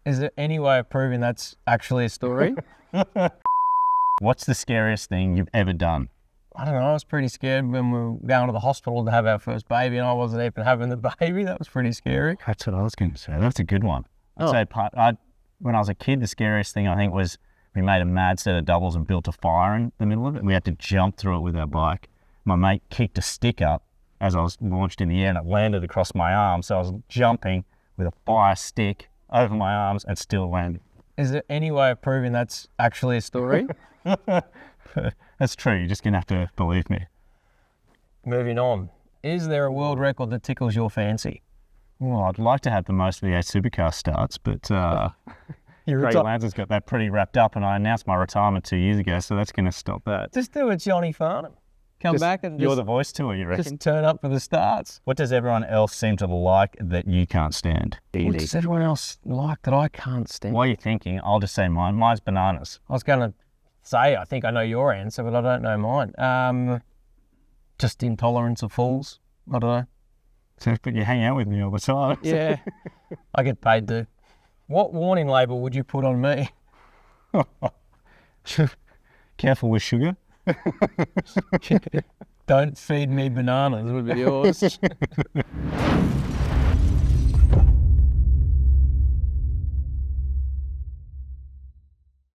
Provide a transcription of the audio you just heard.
Is there any way of proving that's actually a story? What's the scariest thing you've ever done? I don't know. I was pretty scared when we were going to the hospital to have our first baby, and I wasn't even having the baby. That was pretty scary. That's what I was going to say. That's a good one. I'd say when I was a kid, the scariest thing I think was we made a mad set of doubles and built a fire in the middle of it. And we had to jump through it with our bike. My mate kicked a stick up as I was launched in the air, and it landed across my arm. So I was jumping with a fire stick over my arms and still landing. Is there any way of proving that's actually a story? That's true. You're just going to have to believe me. Moving on. Is there a world record that tickles your fancy? Well, I'd like to have the most V8 supercar starts, but Craig Lanson's got that pretty wrapped up, and I announced my retirement 2 years ago, so that's going to stop that. Just do a Johnny Farnham. Come back and you're the voice tour, you reckon? Just turn up for the starts. What does everyone else seem to like that you can't stand? What does everyone else like that I can't stand? While you're thinking, I'll just say mine. Mine's bananas. I was going to say, I think I know your answer, but I don't know mine. Just intolerance of fools. I don't know. So, but you hang out with me all the time. Yeah, I get paid to. What warning label would you put on me? Careful with sugar. Don't feed me bananas would be yours.